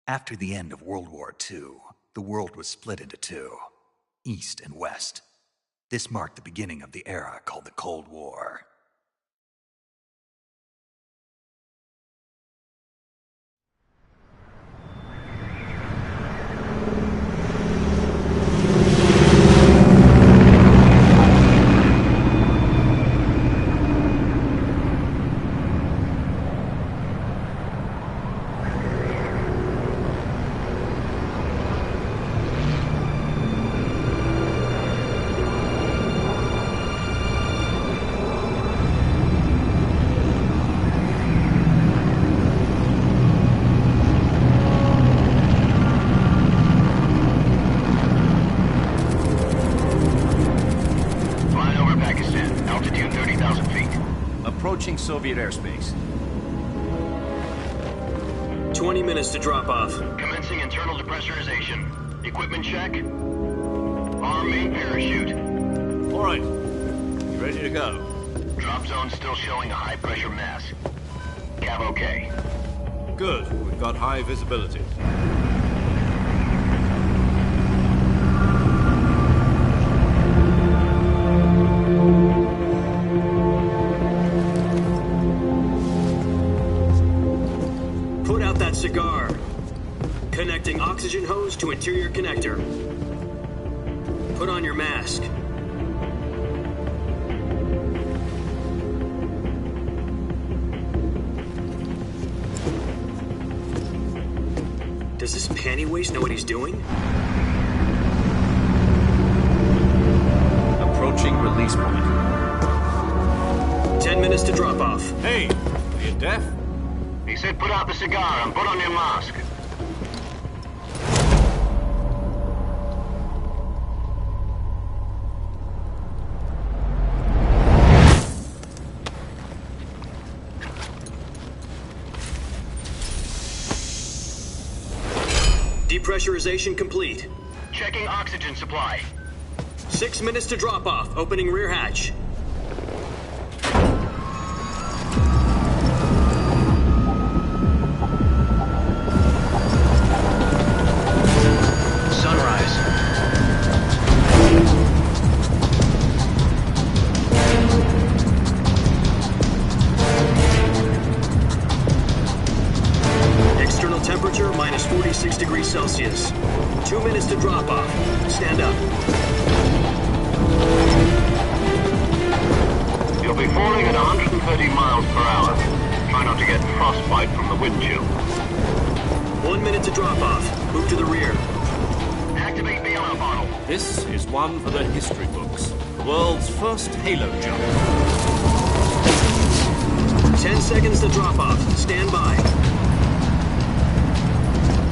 After the end of World War II, the world was split into two, East and West. This marked the beginning of the era called the Cold War. Approaching Soviet airspace. 20 minutes to drop off. Commencing internal depressurization. Equipment check. Arm main parachute. All right. You ready to go? Drop zone still showing a high pressure mass. Cav okay. Good. We've got high visibility. Cigar. Connecting oxygen hose to interior connector. Put on your mask. Does this panty waste know what he's doing? Approaching release point. 10 minutes to drop off. Hey, are you deaf? He said put out the cigar and put on your mask. Depressurization complete. Checking oxygen supply. 6 minutes to drop off. Opening rear hatch. Temperature minus 46 degrees Celsius. 2 minutes to drop off. Stand up. You'll be falling at 130 miles per hour. Try not to get frostbite from the wind chill. 1 minute to drop off. Move to the rear. Activate the air bottle. This is one for the history books. The world's first halo jump. 10 seconds to drop off. Stand by.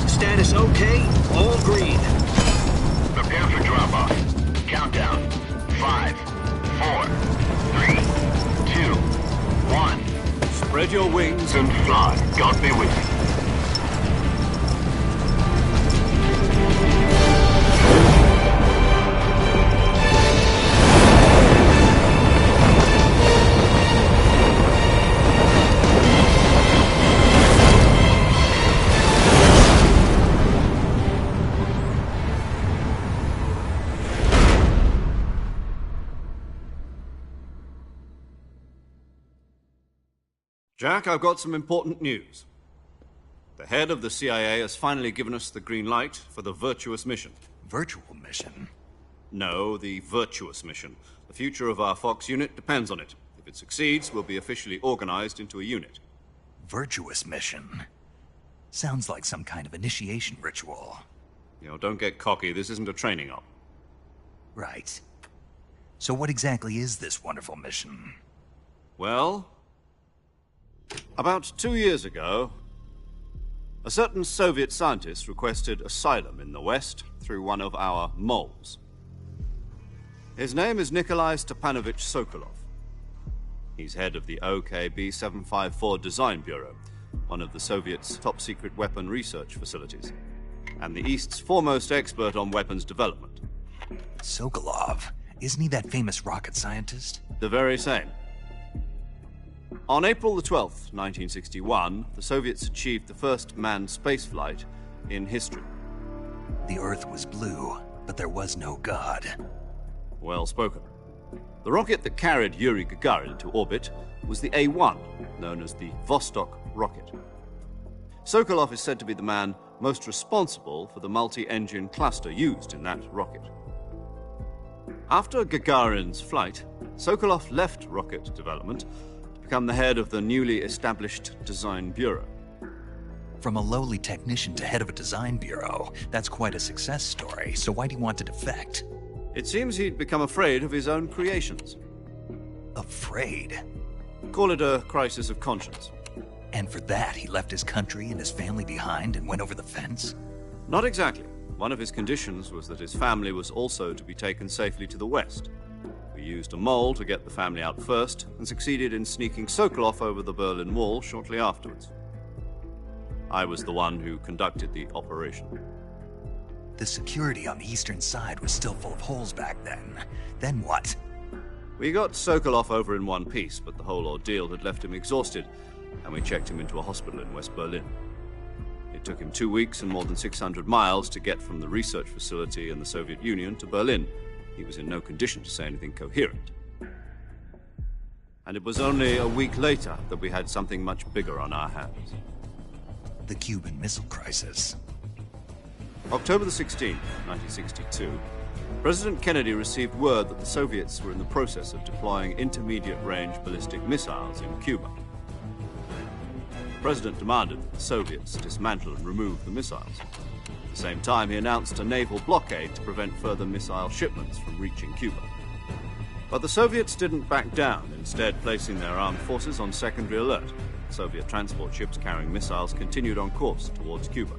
Status okay, all green. Prepare for drop-off. Countdown. 5, 4, 3, 2, 1. Spread your wings And fly. God be with you. Jack, I've got some important news. The head of the CIA has finally given us the green light for the virtuous mission. Virtual mission? No, the virtuous mission. The future of our Fox unit depends on it. If it succeeds, we'll be officially organized into a unit. Virtuous mission? Sounds like some kind of initiation ritual. You know, don't get cocky. This isn't a training op. Right. So what exactly is this wonderful mission? Well, about 2 years ago, a certain Soviet scientist requested asylum in the West through one of our moles. His name is Nikolai Stepanovich Sokolov. He's head of the OKB-754 Design Bureau, one of the Soviets' top-secret weapon research facilities, and the East's foremost expert on weapons development. Sokolov? Isn't he that famous rocket scientist? The very same. On April the 12th, 1961, the Soviets achieved the first manned spaceflight in history. The Earth was blue, but there was no God. Well spoken. The rocket that carried Yuri Gagarin to orbit was the A-1, known as the Vostok rocket. Sokolov is said to be the man most responsible for the multi-engine cluster used in that rocket. After Gagarin's flight, Sokolov left rocket development to become the head of the newly established Design Bureau. From a lowly technician to head of a design bureau, that's quite a success story, so why do you want to defect? It seems he'd become afraid of his own creations. Afraid? Call it a crisis of conscience. And for that, he left his country and his family behind and went over the fence? Not exactly. One of his conditions was that his family was also to be taken safely to the west. We used a mole to get the family out first and succeeded in sneaking Sokolov over the Berlin Wall shortly afterwards. I was the one who conducted the operation. The security on the eastern side was still full of holes back then. Then what? We got Sokolov over in one piece, but the whole ordeal had left him exhausted, and we checked him into a hospital in West Berlin. It took him 2 weeks and more than 600 miles to get from the research facility in the Soviet Union to Berlin. He was in no condition to say anything coherent. And it was only a week later that we had something much bigger on our hands. The Cuban Missile Crisis. October the 16th, 1962, President Kennedy received word that the Soviets were in the process of deploying intermediate-range ballistic missiles in Cuba. The President demanded that the Soviets dismantle and remove the missiles. At the same time, he announced a naval blockade to prevent further missile shipments from reaching Cuba. But the Soviets didn't back down, instead placing their armed forces on secondary alert. Soviet transport ships carrying missiles continued on course towards Cuba.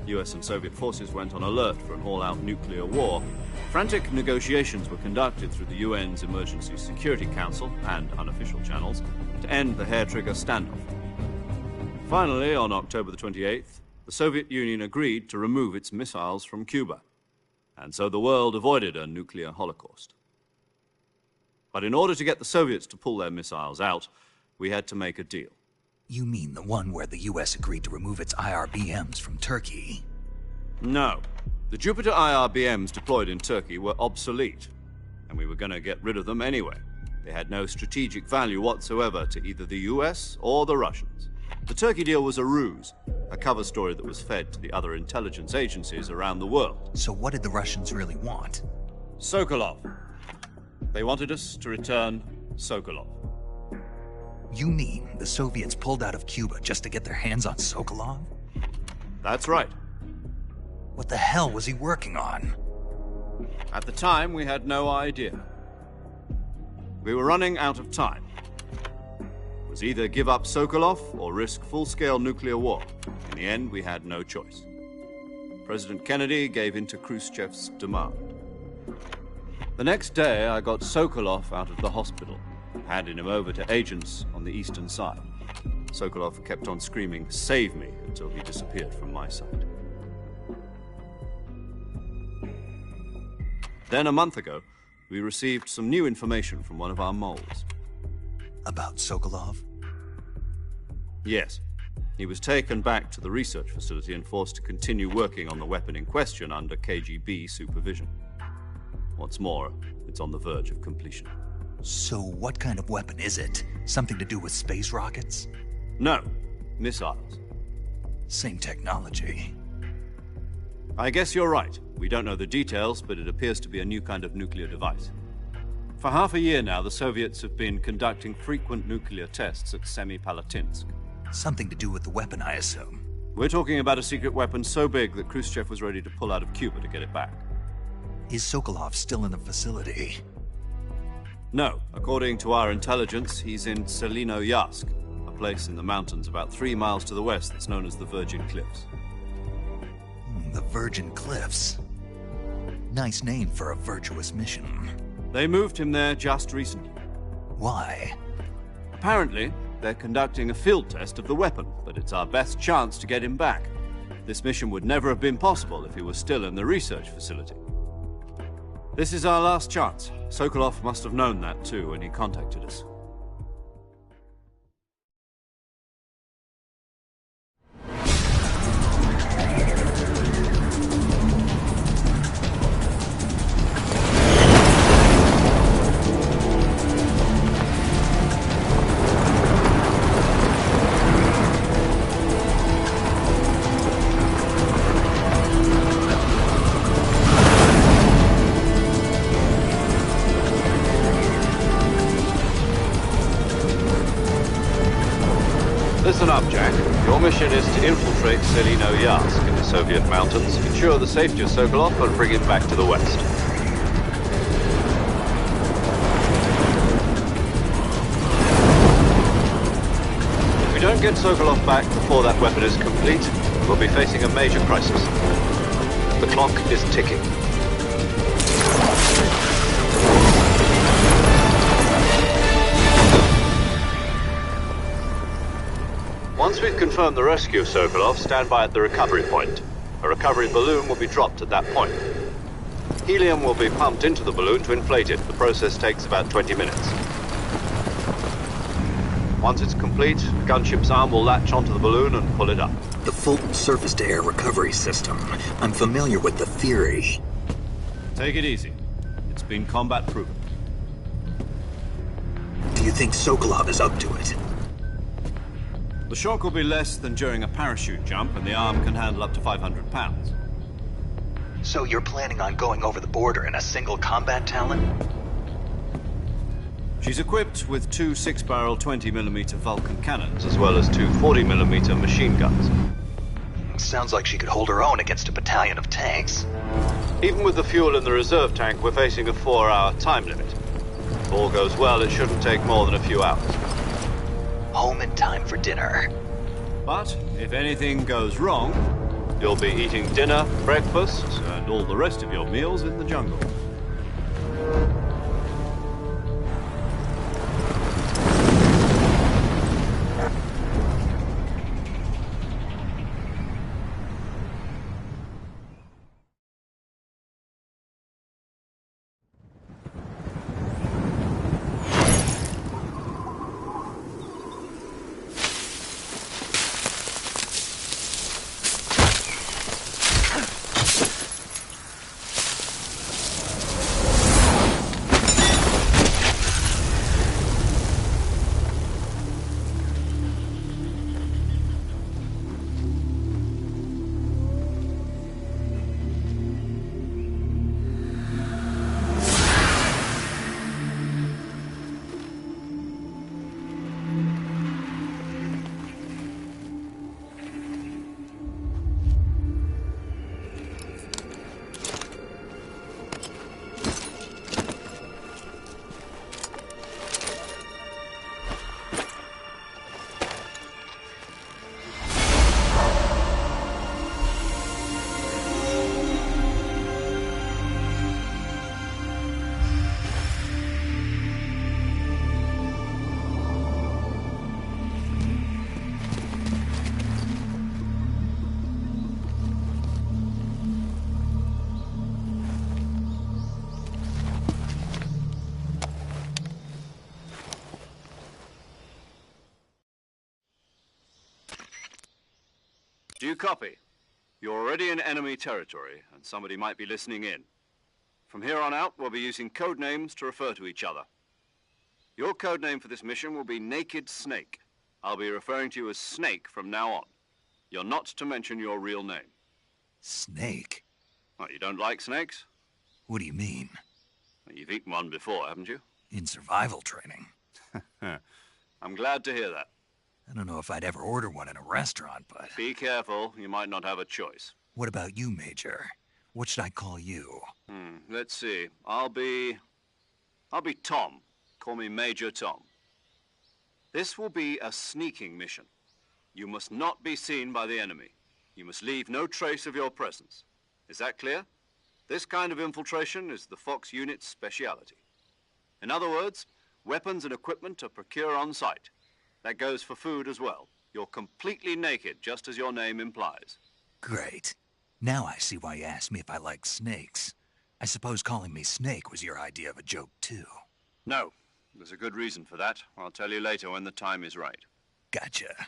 US and Soviet forces went on alert for an all-out nuclear war. Frantic negotiations were conducted through the UN's Emergency Security Council and unofficial channels to end the hair-trigger standoff. Finally, on October the 28th, the Soviet Union agreed to remove its missiles from Cuba, and so the world avoided a nuclear holocaust. But in order to get the Soviets to pull their missiles out, we had to make a deal. You mean the one where the US agreed to remove its IRBMs from Turkey? No. The Jupiter IRBMs deployed in Turkey were obsolete, and we were going to get rid of them anyway. They had no strategic value whatsoever to either the US or the Russians. The Turkey deal was a ruse, a cover story that was fed to the other intelligence agencies around the world. So what did the Russians really want? Sokolov. They wanted us to return Sokolov. You mean the Soviets pulled out of Cuba just to get their hands on Sokolov? That's right. What the hell was he working on? At the time, we had no idea. We were running out of time. It was either give up Sokolov or risk full-scale nuclear war. In the end, we had no choice. President Kennedy gave in to Khrushchev's demand. The next day, I got Sokolov out of the hospital, handing him over to agents on the eastern side. Sokolov kept on screaming, "Save me," until he disappeared from my sight. Then a month ago, we received some new information from one of our moles. About Sokolov? Yes. He was taken back to the research facility and forced to continue working on the weapon in question under KGB supervision. What's more, it's on the verge of completion. So what kind of weapon is it? Something to do with space rockets? No, missiles. Same technology. I guess you're right. We don't know the details, but it appears to be a new kind of nuclear device. For half a year now, the Soviets have been conducting frequent nuclear tests at Semipalatinsk. Something to do with the weapon, I assume. We're talking about a secret weapon so big that Khrushchev was ready to pull out of Cuba to get it back. Is Sokolov still in the facility? No. According to our intelligence, he's in Selinoyarsk, a place in the mountains about 3 miles to the west that's known as the Virgin Cliffs. The Virgin Cliffs. Nice name for a virtuous mission. They moved him there just recently. Why? Apparently, they're conducting a field test of the weapon, but it's our best chance to get him back. This mission would never have been possible if he was still in the research facility. This is our last chance. Sokolov must have known that too when he contacted us. mission is to infiltrate Selino-Yarsk in the Soviet mountains, ensure the safety of Sokolov, and bring him back to the west. If we don't get Sokolov back before that weapon is complete, we'll be facing a major crisis. The clock is ticking. Once we've confirmed the rescue of Sokolov, stand by at the recovery point. A recovery balloon will be dropped at that point. Helium will be pumped into the balloon to inflate it. The process takes about 20 minutes. Once it's complete, the gunship's arm will latch onto the balloon and pull it up. The Fulton surface-to-air recovery system. I'm familiar with the theory. Take it easy. It's been combat-proven. Do you think Sokolov is up to it? The shock will be less than during a parachute jump, and the arm can handle up to 500 pounds. So you're planning on going over the border in a single combat Talon? She's equipped with two 6-barrel 20mm Vulcan cannons, as well as two 40mm machine guns. Sounds like she could hold her own against a battalion of tanks. Even with the fuel in the reserve tank, we're facing a 4-hour time limit. If all goes well, it shouldn't take more than a few hours. Home in time for dinner. But if anything goes wrong, you'll be eating dinner, breakfast, and all the rest of your meals in the jungle. Do you copy? You're already in enemy territory, and somebody might be listening in. From here on out, we'll be using code names to refer to each other. Your code name for this mission will be Naked Snake. I'll be referring to you as Snake from now on. You're not to mention your real name. Snake? What, you don't like snakes? What do you mean? Well, you've eaten one before, haven't you? In survival training. I'm glad to hear that. I don't know if I'd ever order one in a restaurant, but... Be careful, you might not have a choice. What about you, Major? What should I call you? Let's see. I'll be Tom. Call me Major Tom. This will be a sneaking mission. You must not be seen by the enemy. You must leave no trace of your presence. Is that clear? This kind of infiltration is the Fox unit's speciality. In other words, weapons and equipment are procured on site. That goes for food as well. You're completely naked, just as your name implies. Great. Now I see why you asked me if I like snakes. I suppose calling me Snake was your idea of a joke, too. No. There's a good reason for that. I'll tell you later when the time is right. Gotcha.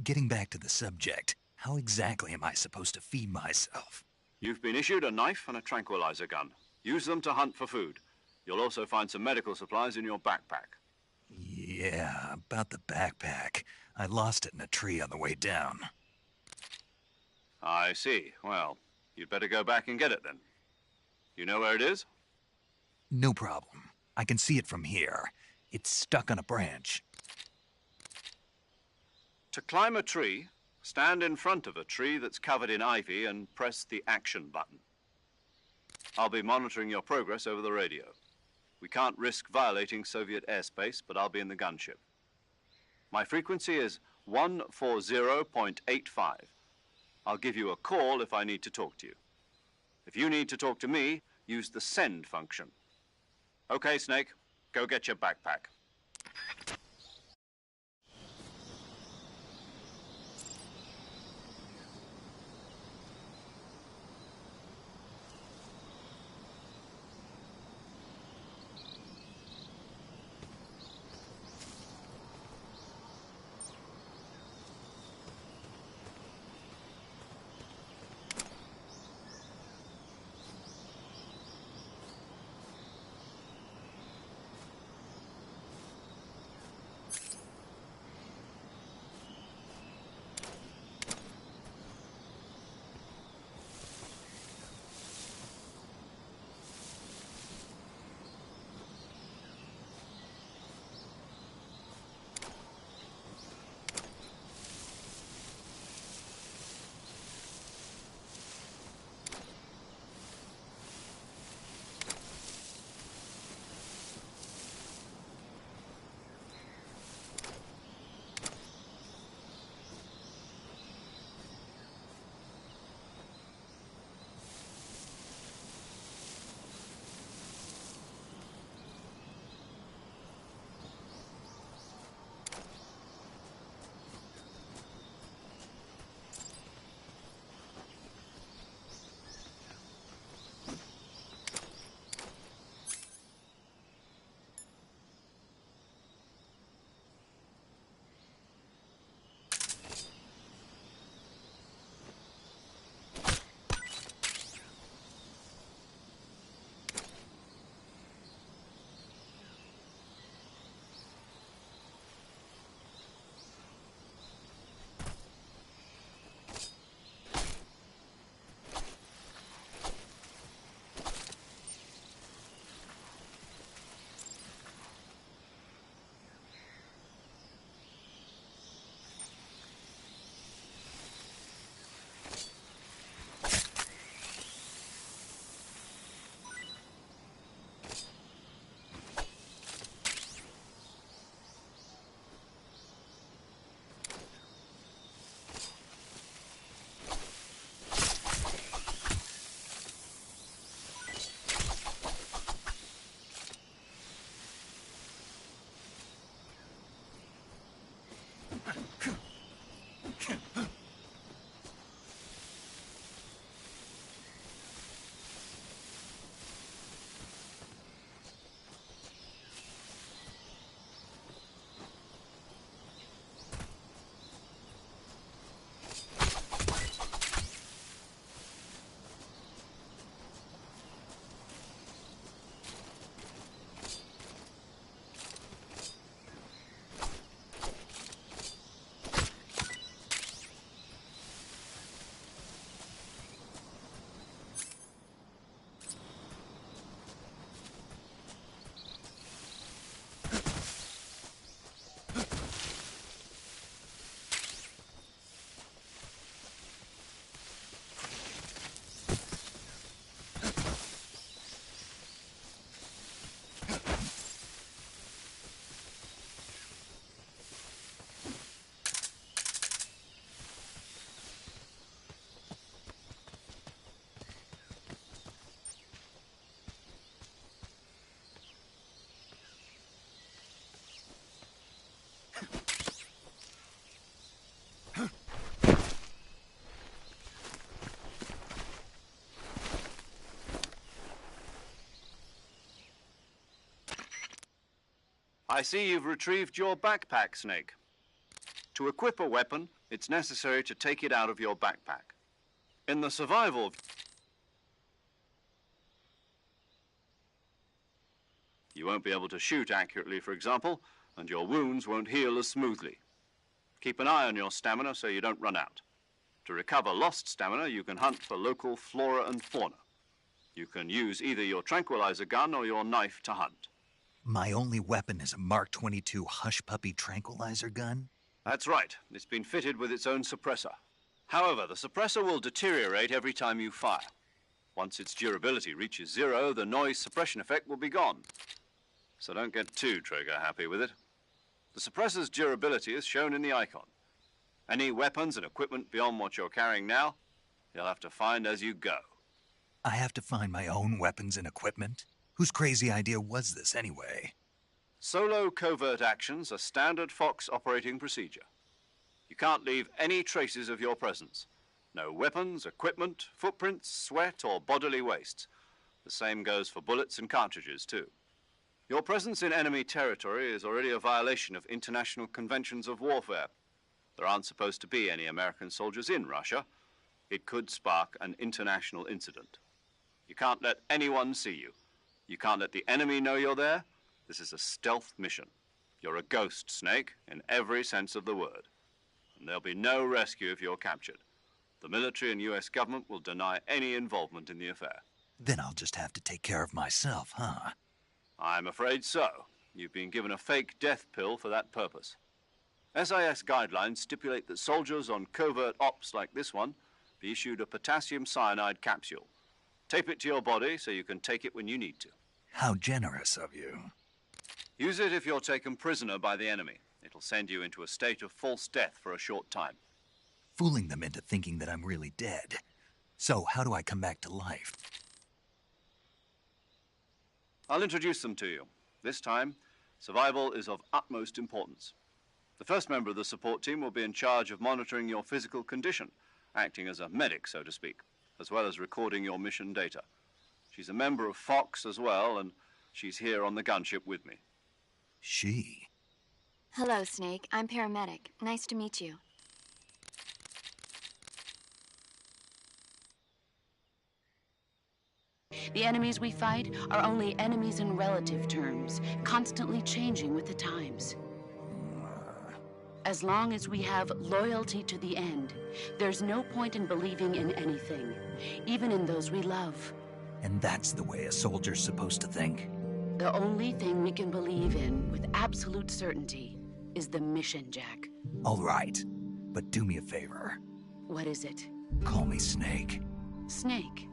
Getting back to the subject, how exactly am I supposed to feed myself? You've been issued a knife and a tranquilizer gun. Use them to hunt for food. You'll also find some medical supplies in your backpack. Yeah, about the backpack. I lost it in a tree on the way down. I see. Well, you'd better go back and get it then. You know where it is? No problem. I can see it from here. It's stuck on a branch. To climb a tree, Stand in front of a tree that's covered in ivy and press the action button. I'll be monitoring your progress over the radio. We can't risk violating Soviet airspace, but I'll be in the gunship. My frequency is 140.85. I'll give you a call if I need to talk to you. If you need to talk to me, use the send function. Okay, Snake, go get your backpack. I see you've retrieved your backpack, Snake. To equip a weapon, it's necessary to take it out of your backpack. In the survival, you won't be able to shoot accurately, for example, and your wounds won't heal as smoothly. Keep an eye on your stamina so you don't run out. To recover lost stamina, you can hunt for local flora and fauna. You can use either your tranquilizer gun or your knife to hunt. My only weapon is a Mark 22 Hush Puppy tranquilizer gun? That's right. It's been fitted with its own suppressor. However, the suppressor will deteriorate every time you fire. Once its durability reaches 0, the noise suppression effect will be gone. So don't get too trigger happy with it. The suppressor's durability is shown in the icon. Any weapons and equipment beyond what you're carrying now, you'll have to find as you go. I have to find my own weapons and equipment? Whose crazy idea was this anyway? Solo covert actions are standard Fox operating procedure. You can't leave any traces of your presence. No weapons, equipment, footprints, sweat, or bodily wastes. The same goes for bullets and cartridges, too. Your presence in enemy territory is already a violation of international conventions of warfare. There aren't supposed to be any American soldiers in Russia. It could spark an international incident. You can't let anyone see you. You can't let the enemy know you're there. This is a stealth mission. You're a ghost, Snake, in every sense of the word. And there'll be no rescue if you're captured. The military and US government will deny any involvement in the affair. Then I'll just have to take care of myself, huh? I'm afraid so. You've been given a fake death pill for that purpose. SIS guidelines stipulate that soldiers on covert ops like this one be issued a potassium cyanide capsule. Tape it to your body so you can take it when you need to. How generous of you. Use it if you're taken prisoner by the enemy. It'll send you into a state of false death for a short time. Fooling them into thinking that I'm really dead. So, how do I come back to life? I'll introduce them to you. This time, survival is of utmost importance. The first member of the support team will be in charge of monitoring your physical condition, acting as a medic, so to speak, as well as recording your mission data. She's a member of Fox as well, and she's here on the gunship with me. She? Hello, Snake. I'm paramedic. Nice to meet you. The enemies we fight are only enemies in relative terms, constantly changing with the times. As long as we have loyalty to the end, there's no point in believing in anything, even in those we love. And that's the way a soldier's supposed to think? The only thing we can believe in with absolute certainty is the mission, Jack. All right, but do me a favor. What is it? Call me Snake. Snake.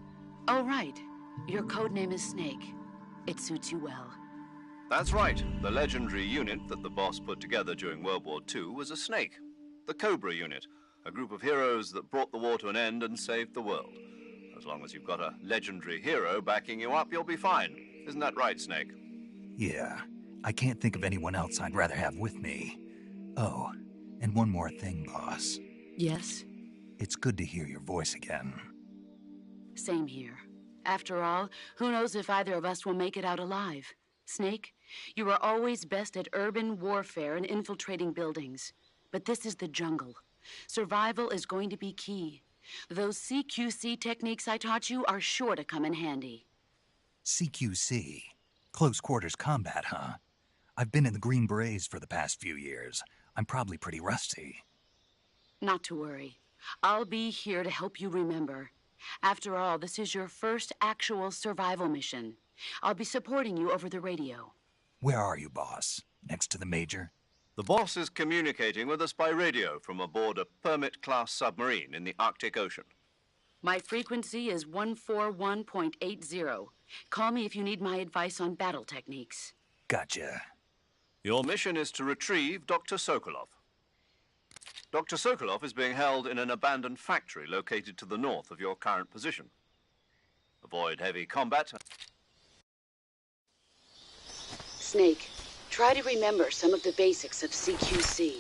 Oh, right. Your codename is Snake. It suits you well. That's right. The legendary unit that the boss put together during World War II was a snake. The Cobra unit, a group of heroes that brought the war to an end and saved the world. As long as you've got a legendary hero backing you up, you'll be fine. Isn't that right, Snake? Yeah, I can't think of anyone else I'd rather have with me. Oh, and one more thing, boss. Yes? It's good to hear your voice again. Same here. After all, who knows if either of us will make it out alive? Snake, you are always best at urban warfare and infiltrating buildings. But this is the jungle. Survival is going to be key. Those CQC techniques I taught you are sure to come in handy. CQC? Close quarters combat, huh? I've been in the Green Berets for the past few years. I'm probably pretty rusty. Not to worry. I'll be here to help you remember. After all, this is your first actual survival mission. I'll be supporting you over the radio. Where are you, boss? Next to the Major? The boss is communicating with us by radio from aboard a Permit-class submarine in the Arctic Ocean. My frequency is 141.80. Call me if you need my advice on battle techniques. Gotcha. Your mission is to retrieve Dr. Sokolov. Dr. Sokolov is being held in an abandoned factory located to the north of your current position. Avoid heavy combat. Snake, try to remember some of the basics of CQC.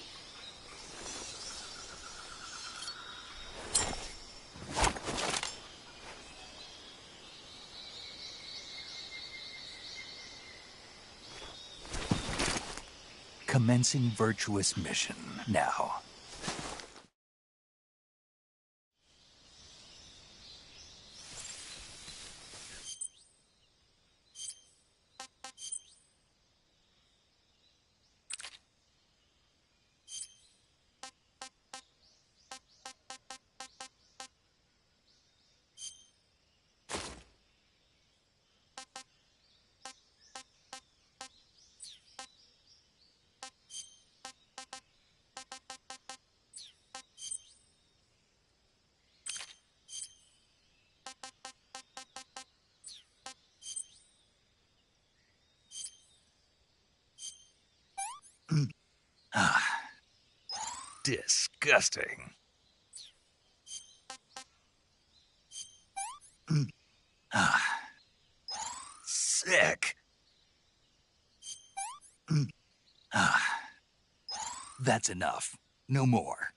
Commencing virtuous mission now. Disgusting. Sick. That's enough. No more.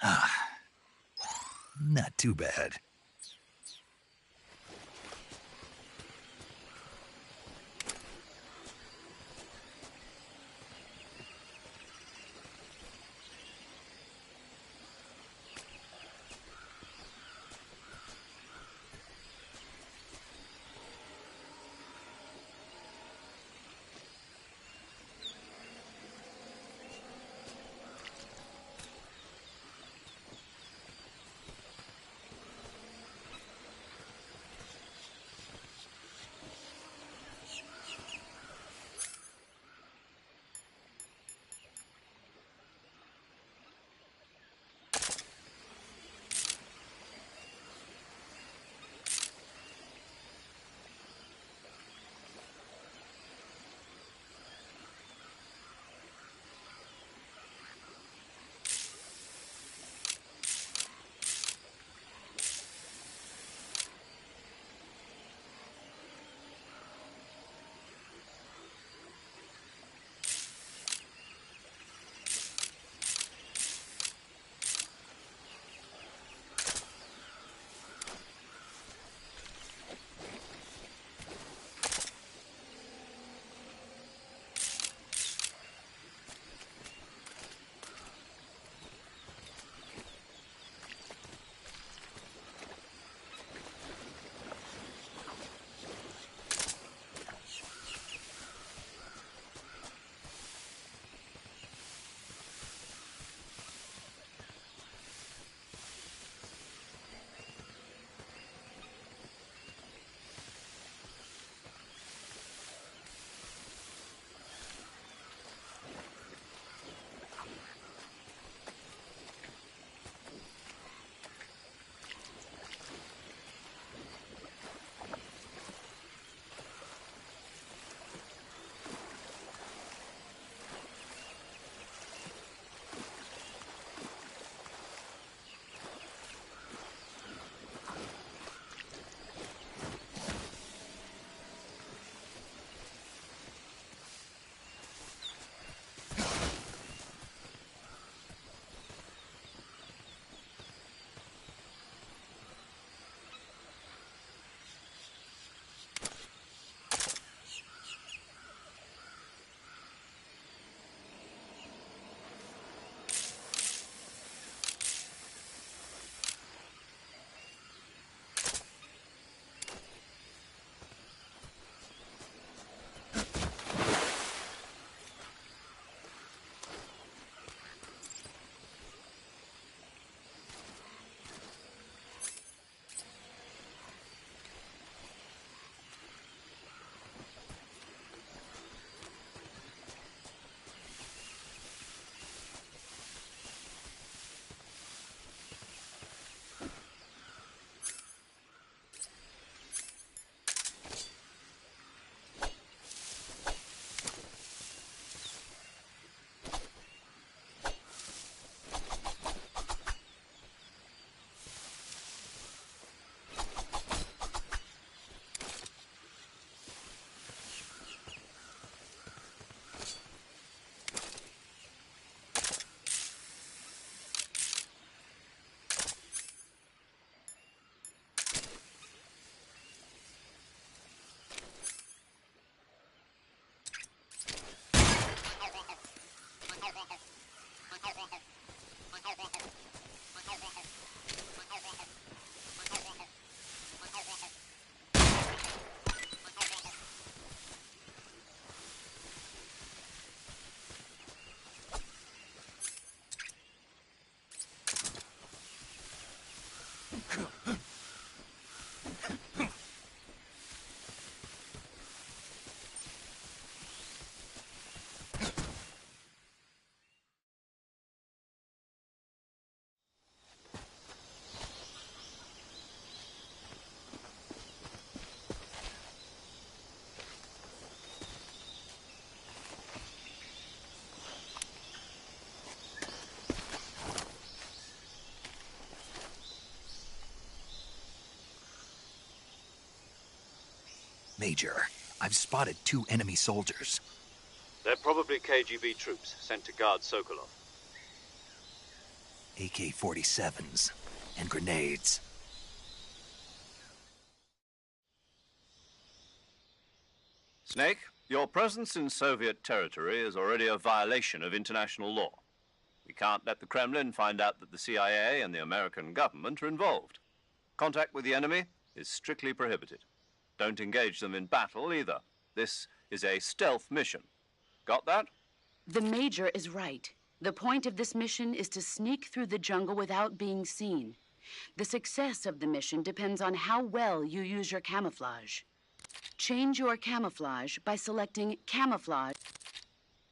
Not too bad. Major, I've spotted 2 enemy soldiers. They're probably KGB troops sent to guard Sokolov. AK-47s, and grenades. Snake, your presence in Soviet territory is already a violation of international law. We can't let the Kremlin find out that the CIA and the American government are involved. Contact with the enemy is strictly prohibited. Don't engage them in battle either. This is a stealth mission. Got that? The Major is right. The point of this mission is to sneak through the jungle without being seen. The success of the mission depends on how well you use your camouflage. Change your camouflage by selecting camouflage.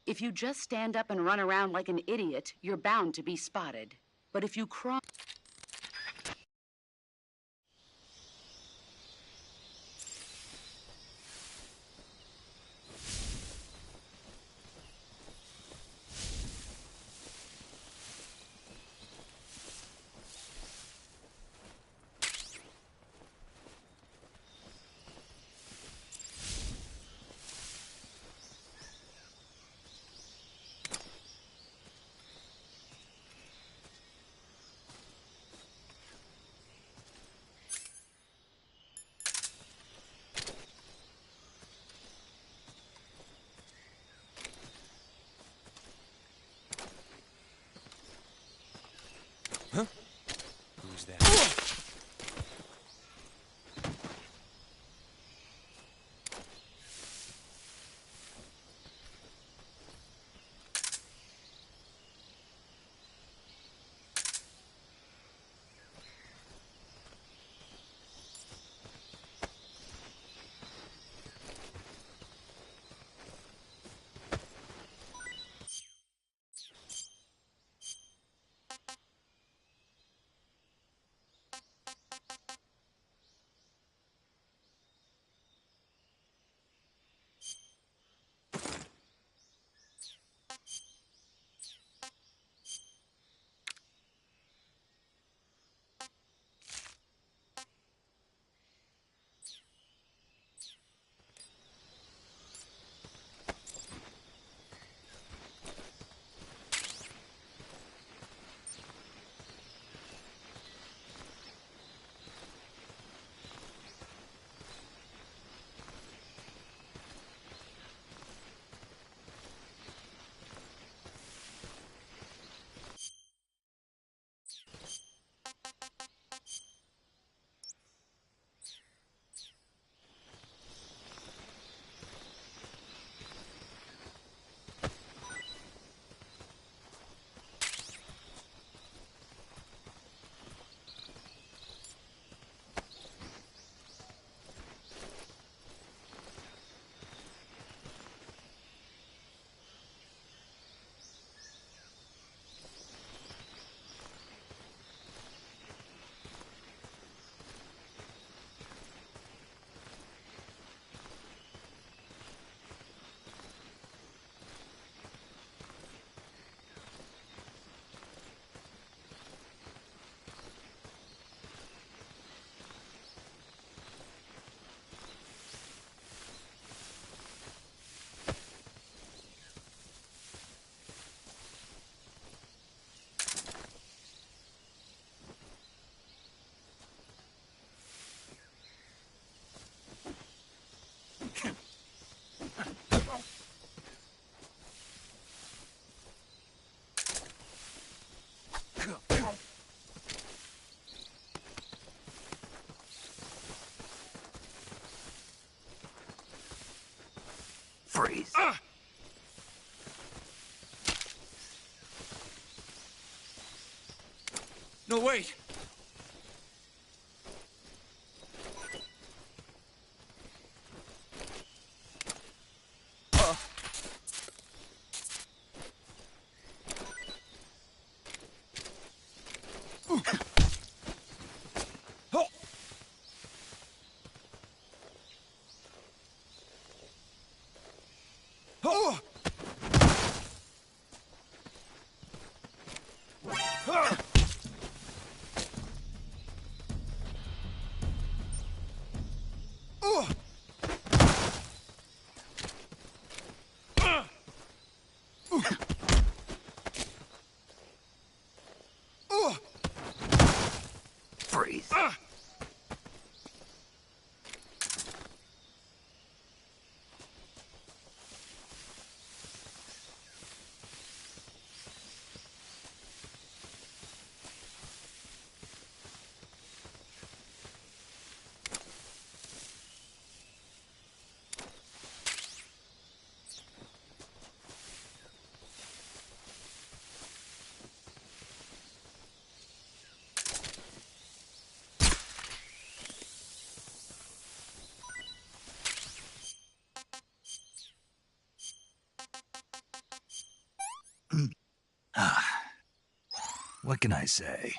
If you just stand up and run around like an idiot, you're bound to be spotted. But if you cross... Who's that? Freeze. No, wait! What can I say?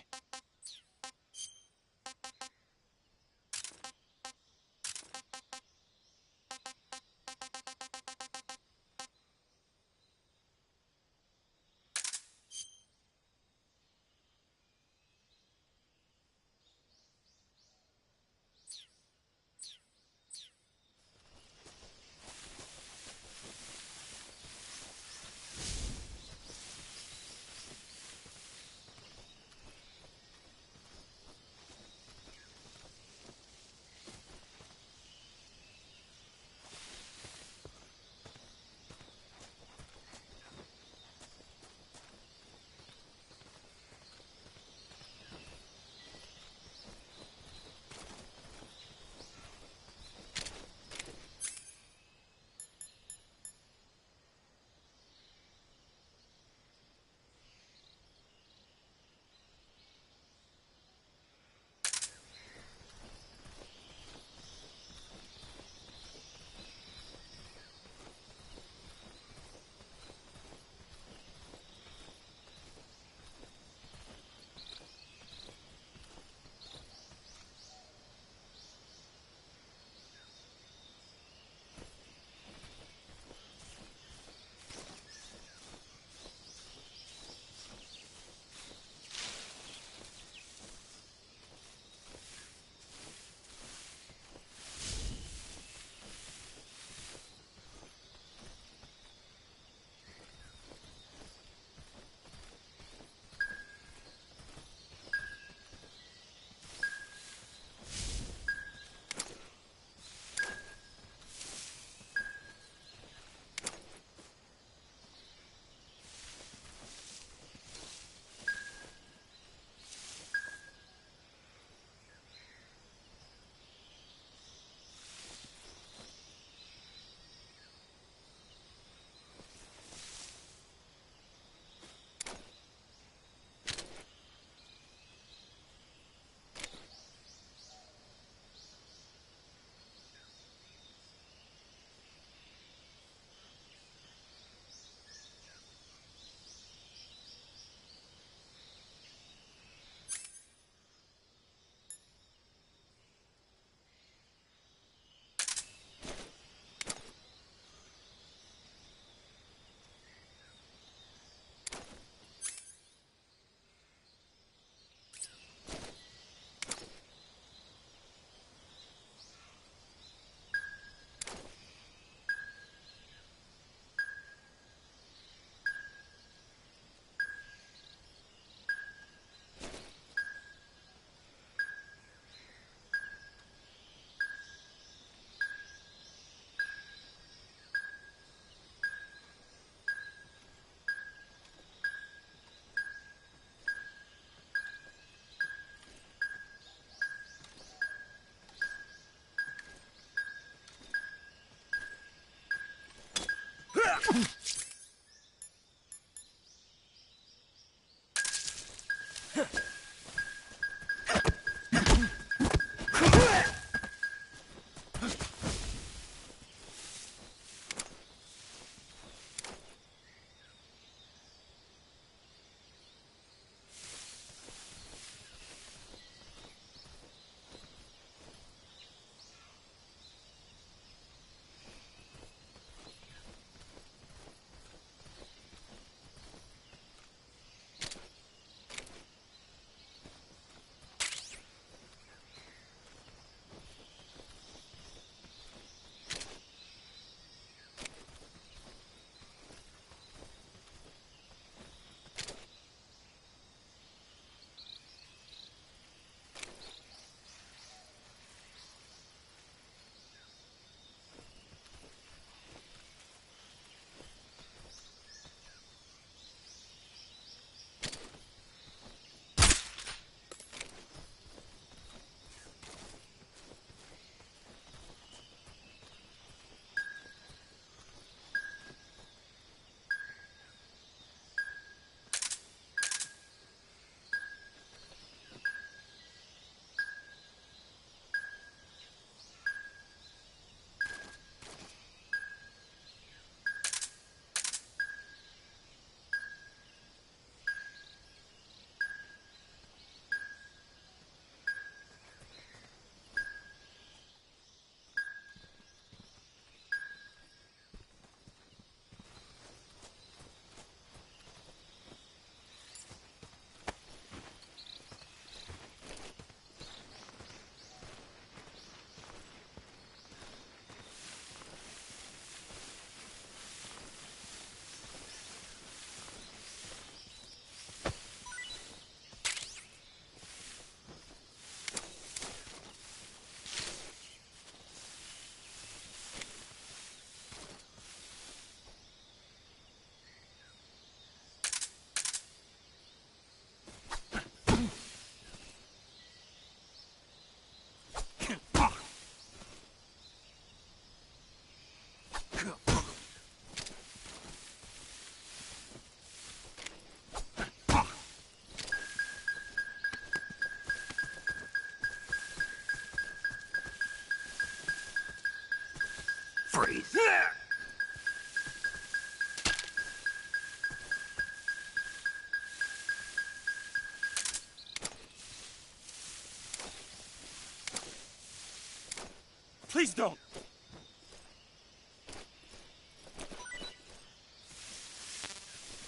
Please don't!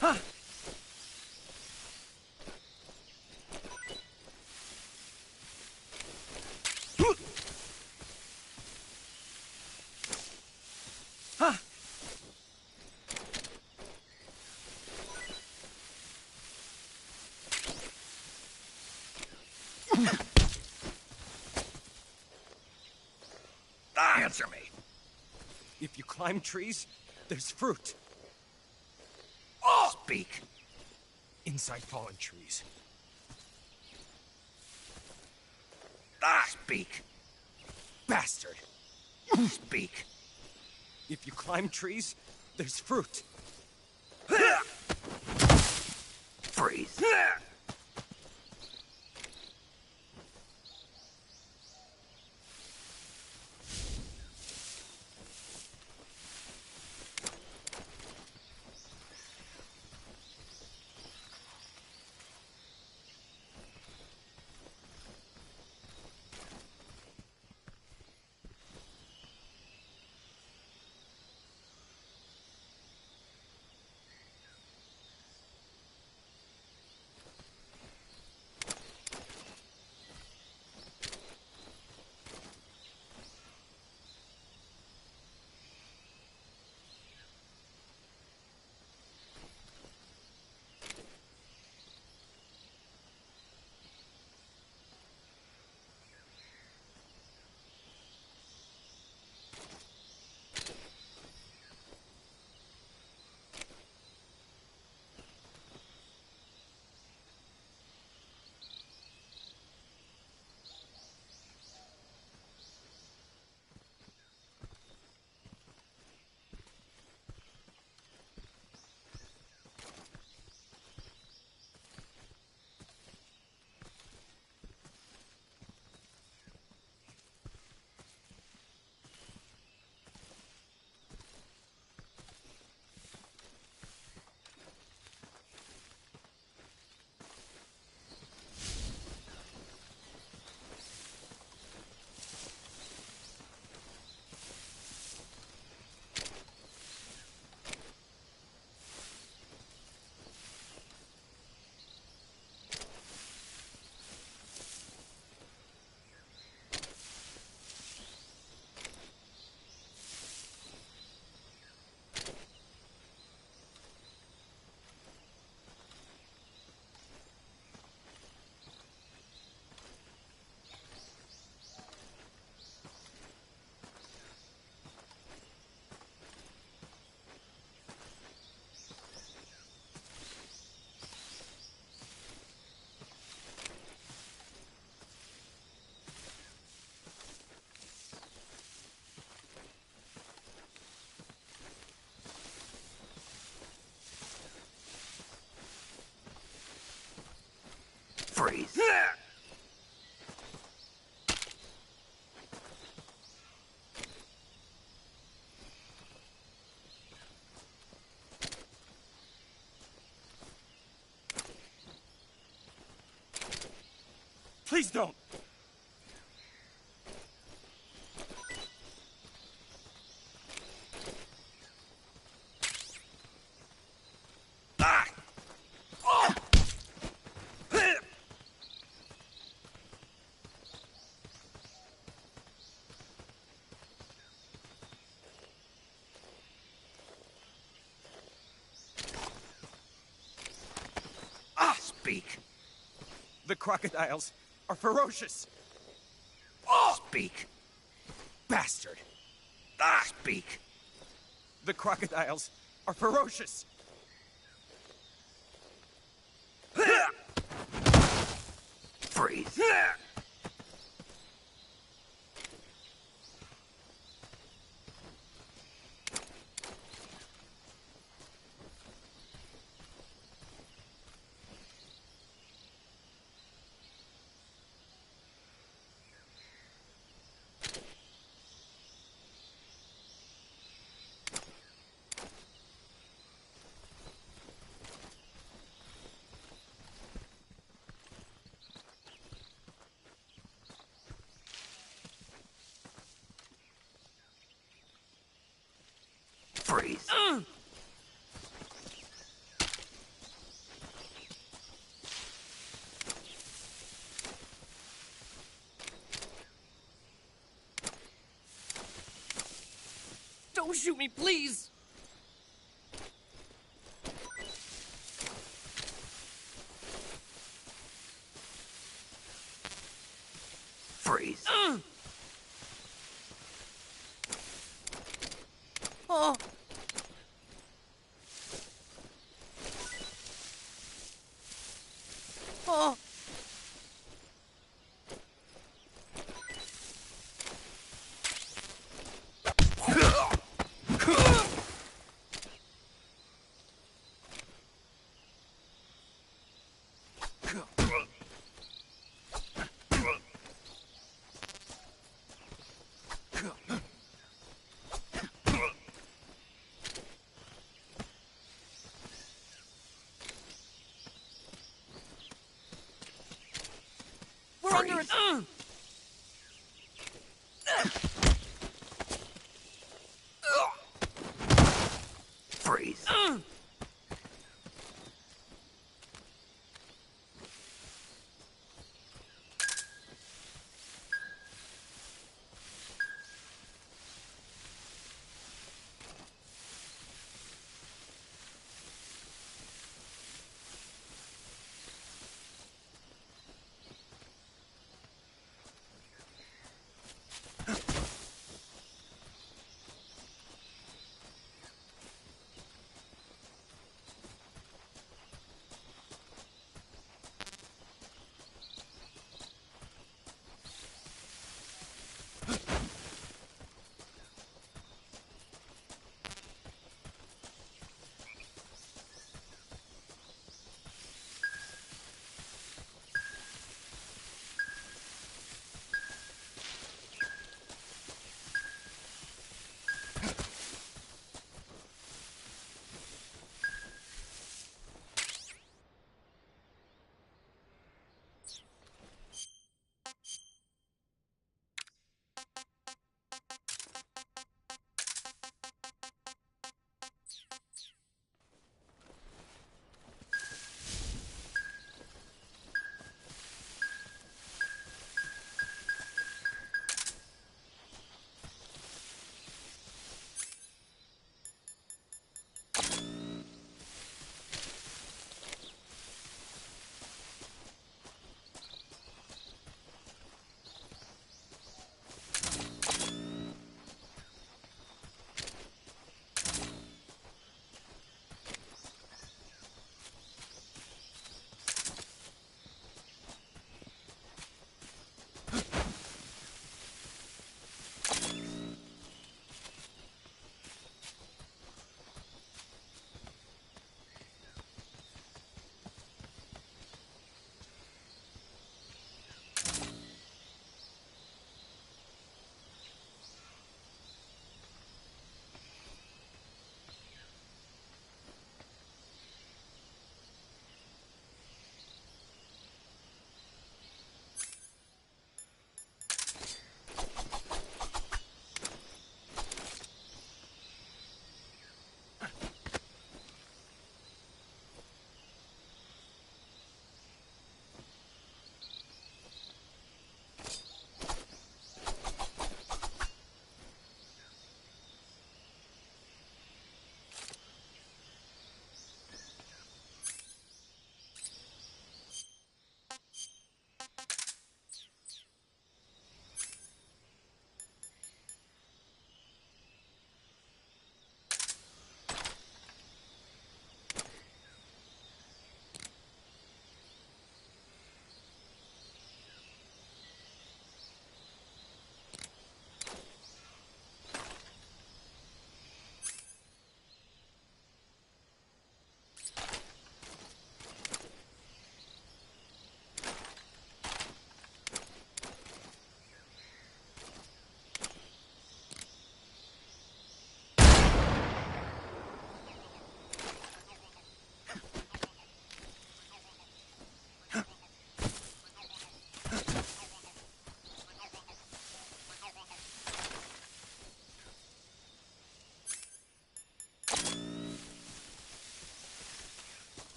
Huh? Huh? Answer me. If you climb trees, there's fruit. Speak. Inside fallen trees. Speak. Bastard! Speak. If you climb trees, there's fruit. Freeze. Freeze. Please don't! Speak. The crocodiles are ferocious! Speak. Bastard! Speak. The crocodiles are ferocious! Freeze. Don't shoot me, please! Freeze. Oh! Oh! We're under it! Freeze.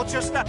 Rochester!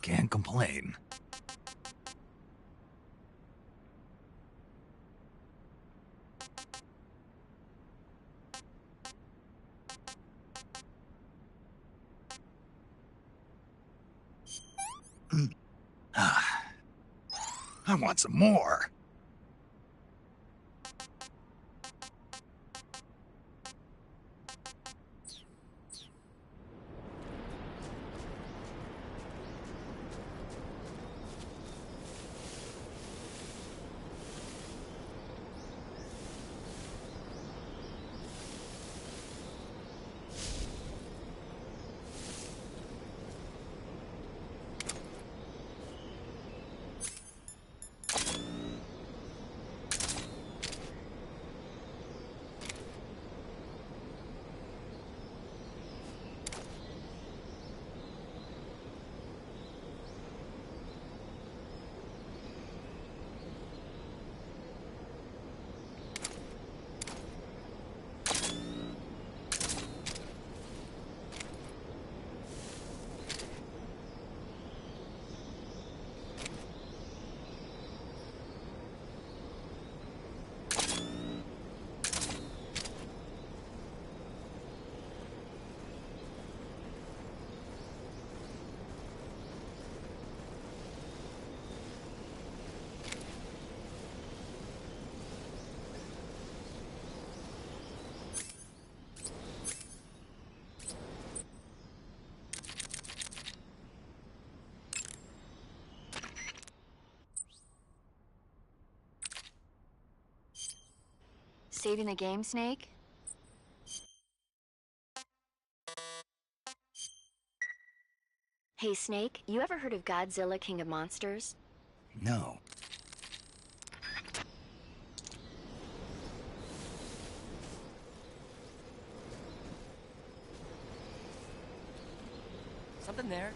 Can't complain. I want some more. Saving the game, Snake? Hey, Snake, you ever heard of Godzilla, King of Monsters? No. Something there?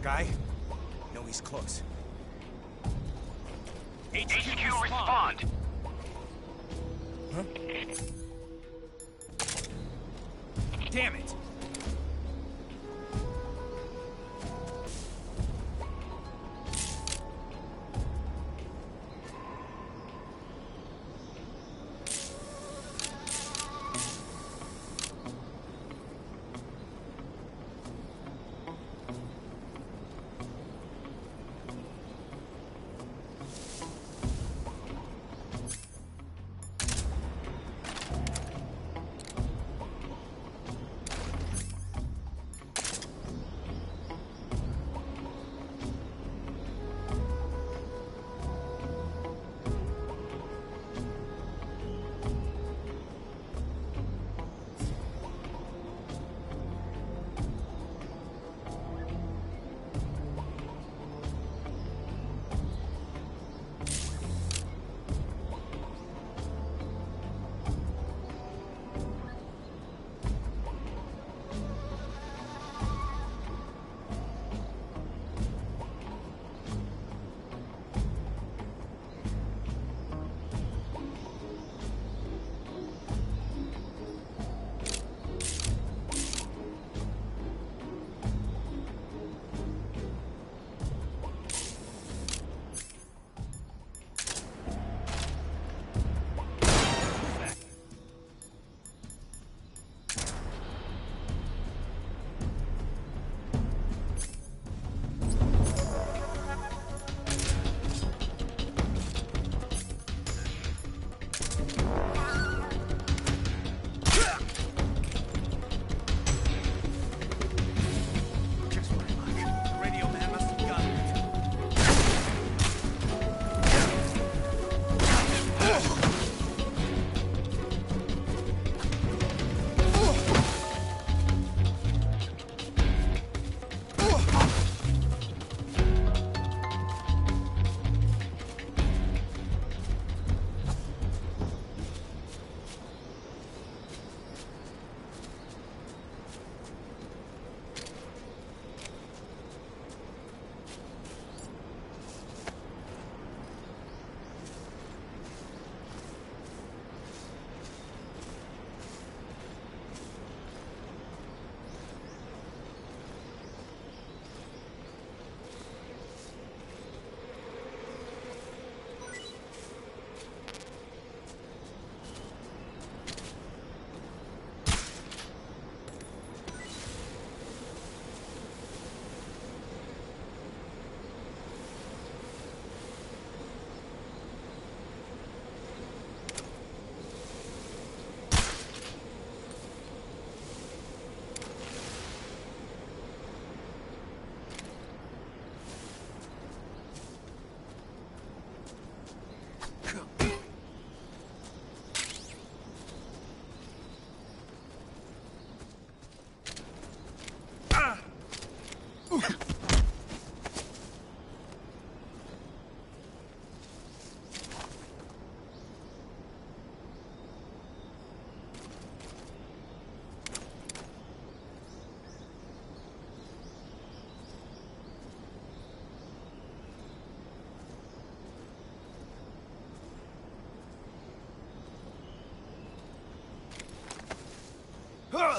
guy. No, he's close. HQ respond. Huh? Damn it!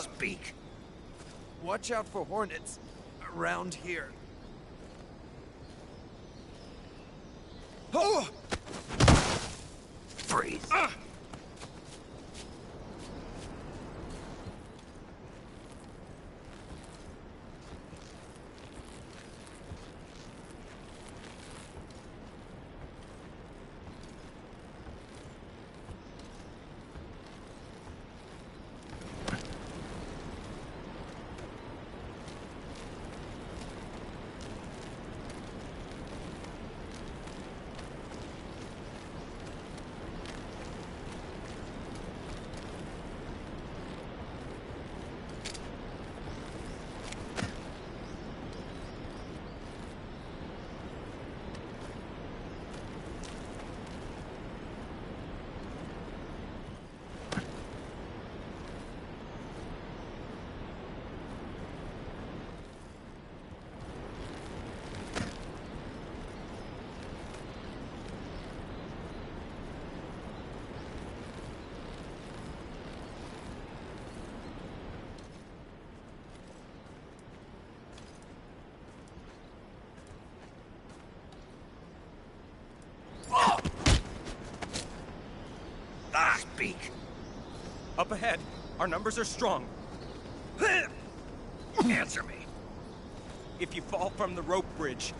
Speak. Watch out for hornets around here. Oh! Freeze. speak. Up ahead. Our numbers are strong. Answer me. If you fall from the rope bridge,